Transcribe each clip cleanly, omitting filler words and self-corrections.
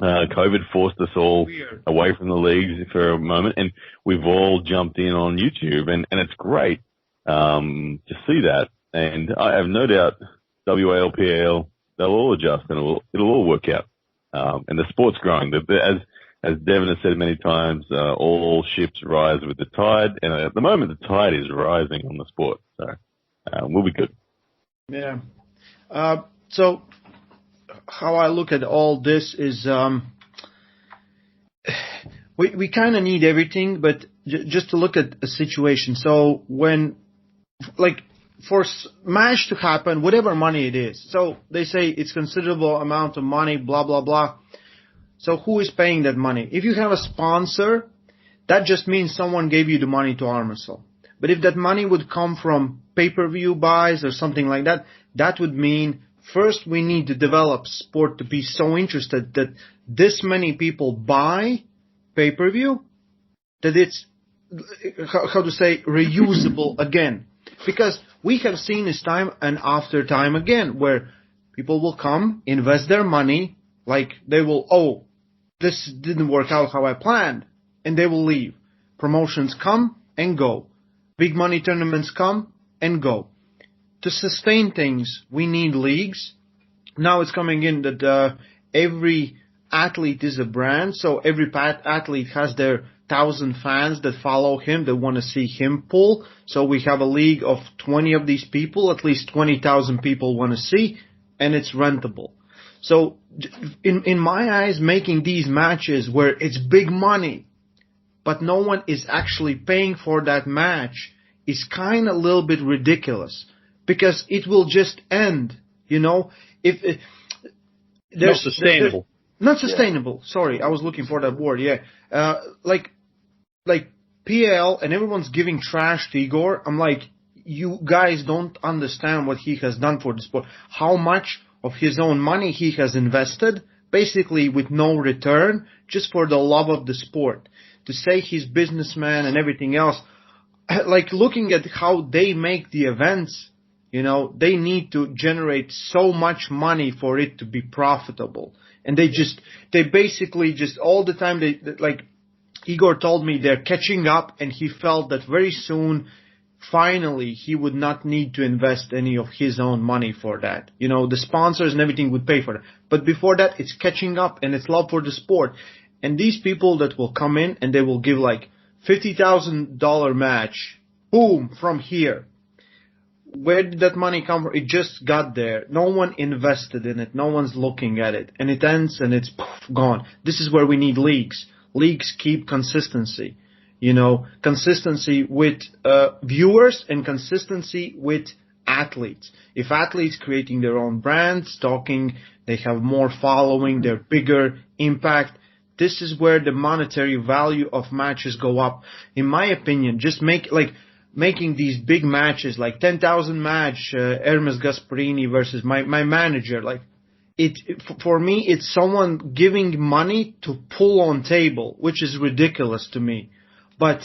COVID forced us all away from the leagues for a moment, and we've all jumped in on YouTube, and it's great to see that. And I have no doubt WALPL, they'll all adjust, and it'll all work out. And the sport's growing. As Devin has said many times, all ships rise with the tide, and at the moment the tide is rising on the sport, so we'll be good. Yeah. So how I look at all this is we kind of need everything, but just to look at a situation. So when, like, for match to happen, whatever money it is, so they say it's considerable amount of money, blah, blah, blah. So who is paying that money? If you have a sponsor, that just means someone gave you the money to Armwrestle. But if that money would come from pay-per-view buys or something like that, that would mean first we need to develop sport to be so interested that this many people buy pay-per-view, that it's, how to say, reusable again. Because we have seen this time and after time again, where people will come, invest their money, like they will, this didn't work out how I planned, and they will leave. Promotions come and go. Big money tournaments come and go. To sustain things, we need leagues. Now it's coming in that every athlete is a brand, so every athlete has their 1,000 fans that follow him, that want to see him pull. So we have a league of 20 of these people, at least 20,000 people want to see, and it's rentable. So in my eyes, making these matches where it's big money, but no one is actually paying for that match is kind of a little bit ridiculous, because it will just end, you know. If not sustainable. Not sustainable. Yeah. Sorry, I was looking for that word. Yeah, like PL, and everyone's giving trash to Igor. I'm like, you guys don't understand what he has done for the sport. How much of his own money he has invested, basically with no return, just for the love of the sport. To say he's businessman and everything else, like looking at how they make the events, you know, they need to generate so much money for it to be profitable. And they basically just all the time, like Igor told me, they're catching up, and he felt that very soon, finally, he would not need to invest any of his own money for that. You know, the sponsors and everything would pay for that. But before that, it's catching up, and it's love for the sport. And these people that will come in and they will give like $50,000 match, boom, from here. Where did that money come from? It just got there. No one invested in it. No one's looking at it. And it ends and it's gone. This is where we need leagues. Leagues keep consistency. You know, consistency with viewers and consistency with athletes. If athletes creating their own brands, talking, they have more following, they're bigger, impact, this is where the monetary value of matches go up. In my opinion, just making these big matches, like 10,000 match, Hermes Gasparini versus my manager, like for me, it's someone giving money to pull on table, which is ridiculous to me. But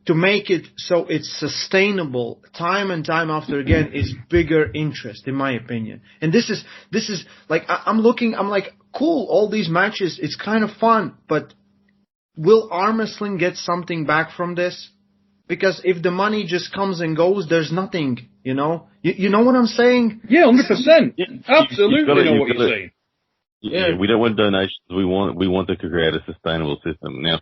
to make it so it's sustainable time and time after again is bigger interest, in my opinion. And this is like, I'm like, cool, all these matches, it's kind of fun, but will Armwrestling get something back from this? Because if the money just comes and goes, there's nothing, you know? You know what I'm saying? Yeah, 100%. Yeah, absolutely know what you're saying. Yeah, we don't want donations. We want to create a sustainable system. Now,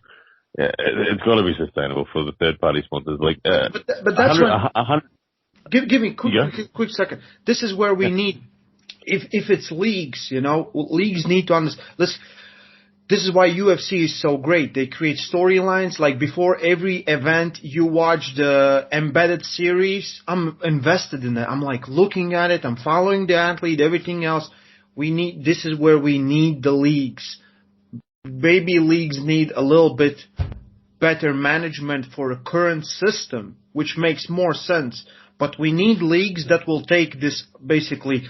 it's got to be sustainable for the third-party sponsors. Like, but that's give me quick second. This is where we need, if it's leagues, you know, leagues need to understand. This is why UFC is so great. They create storylines. Like before every event, you watch the embedded series. I'm invested in that. I'm like looking at it. I'm following the athlete, everything else. This is where we need the leagues. Baby leagues need a little bit better management for a current system, which makes more sense. But we need leagues that will take this basically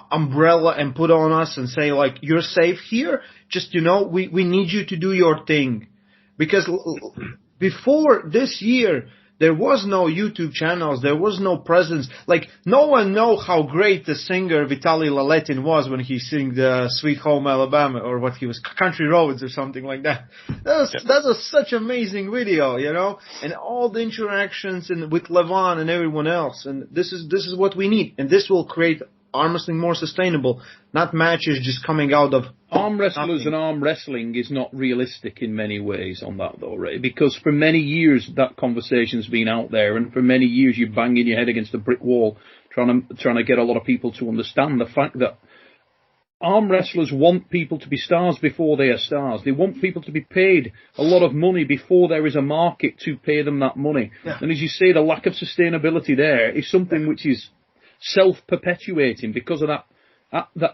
umbrella and put on us and say, like, you're safe here. Just, you know, we need you to do your thing. Because before this year, There was no YouTube channels. There was no presence. Like, no one know how great the singer Vitaly Laletin was when he sang the Sweet Home Alabama, or what he was, Country Roads or something like that. That was such amazing video, you know, and all the interactions and with Levon and everyone else. And this is what we need. And this will create arm wrestling more sustainable, not matches just coming out of arm wrestlers. And arm wrestling is not realistic in many ways on that, though, right? Because for many years that conversation's been out there, and for many years you're banging your head against a brick wall trying to get a lot of people to understand the fact that arm wrestlers want people to be stars before they are stars. They want people to be paid a lot of money before there is a market to pay them that money. Yeah. And as you say, the lack of sustainability there is something which is self-perpetuating because of that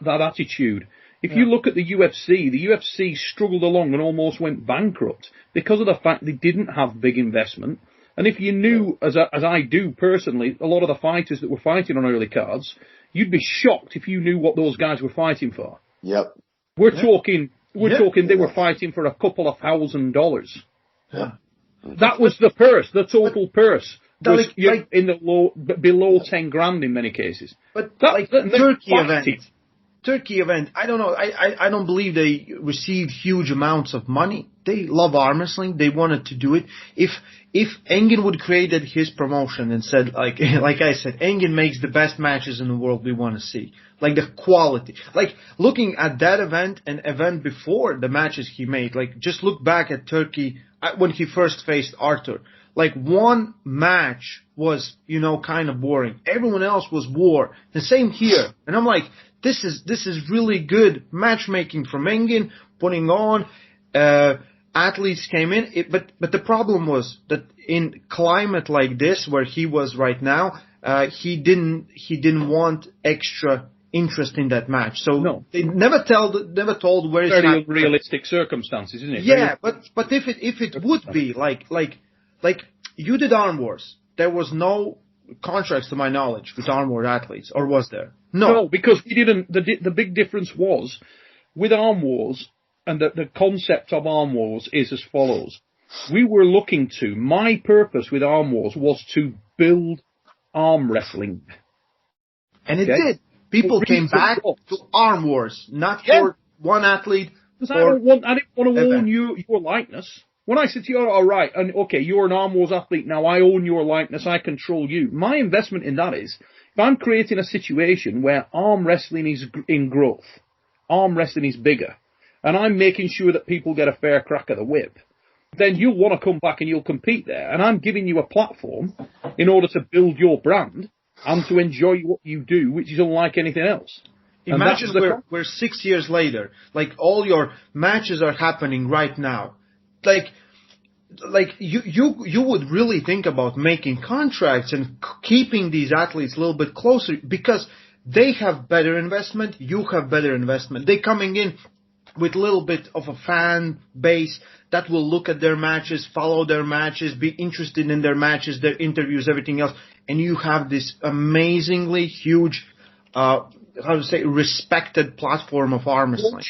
attitude. If you look at the UFC struggled along and almost went bankrupt because of the fact they didn't have big investment. And if you knew, as I do personally, a lot of the fighters that were fighting on early cards, you'd be shocked if you knew what those guys were fighting for. Yep. We're talking they were fighting for a couple of $1,000. Yeah. That was the purse, the total purse. In the below 10 grand in many cases. But Turkey event, I don't know. I don't believe they received huge amounts of money. They love arm wrestling. They wanted to do it. If Engin would created his promotion and said, like I said, Engin makes the best matches in the world we want to see. Like the quality. Like looking at that event and event before the matches he made, like just look back at Turkey when he first faced Arthur. Like one match was, you know, kind of boring. Everyone else was war. The same here. And I'm like, this is really good matchmaking from Engin, putting on, athletes came in. But the problem was that in climate like this, where he was right now, he didn't want extra interest in that match. So no. They never told where it's very realistic circumstances, isn't it? Yeah, but if it would be like you did Arm Wars, there was no contracts to my knowledge with Arm Wars athletes, or was there? No, because we didn't. The big difference was with Arm Wars, and the concept of Arm Wars is as follows. We were looking to, my purpose with Arm Wars was to build arm wrestling. And it did. People came back to Arm Wars, not for one athlete. Because I didn't want to own your likeness. When I said to you, all right, and okay, you're an Arm Wars athlete now, I own your likeness, I control you. My investment in that is, if I'm creating a situation where arm wrestling is in growth, arm wrestling is bigger, and I'm making sure that people get a fair crack at the whip, then you'll want to come back and you'll compete there. And I'm giving you a platform in order to build your brand and to enjoy what you do, which is unlike anything else. Imagine we're 6 years later, like all your matches are happening right now. Like you would really think about making contracts and keeping these athletes a little bit closer because they have better investment, you have better investment. They're coming in with a little bit of a fan base that will look at their matches, follow their matches, be interested in their matches, their interviews, everything else. And you have this amazingly huge, respected platform of arm wrestling.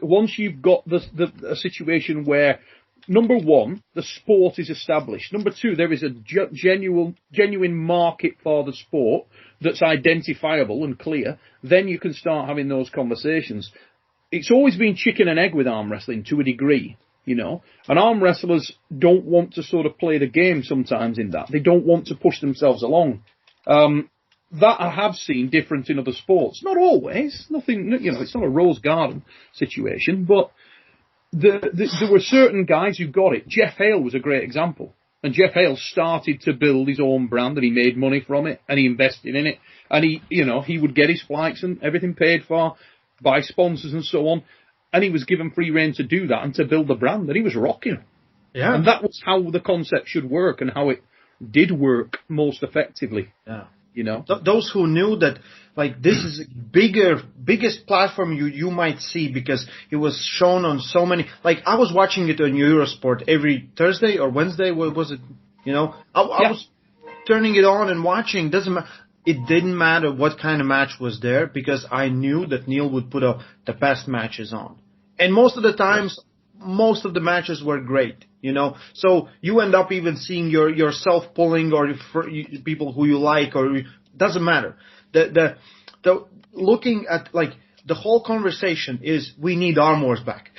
Once you've got a situation where, number one, the sport is established. Number two, there is a genuine market for the sport that's identifiable and clear. Then you can start having those conversations. It's always been chicken and egg with arm wrestling to a degree, you know. And arm wrestlers don't want to sort of play the game sometimes in that. They don't want to push themselves along. That I have seen different in other sports. Not always. Nothing, you know, it's not a rose garden situation, but there were certain guys who got it. Jeff Hale was a great example. And Jeff Hale started to build his own brand and he made money from it and he invested in it. And he would get his flights and everything paid for by sponsors and so on. And he was given free rein to do that and to build the brand. And he was rocking. Yeah. And that was how the concept should work and how it did work most effectively. Yeah. You know, those who knew that, like, this is biggest platform you might see because it was shown on so many. Like, I was watching it on Eurosport every Thursday or Wednesday. What was it? You know, I was turning it on and watching. It didn't matter what kind of match was there because I knew that Neil would put the best matches on. And most of the times, most of the matches were great. You know, so you end up even seeing yourself pulling or people who you like, or doesn't matter. The looking at like the whole conversation is we need Arm Wars back.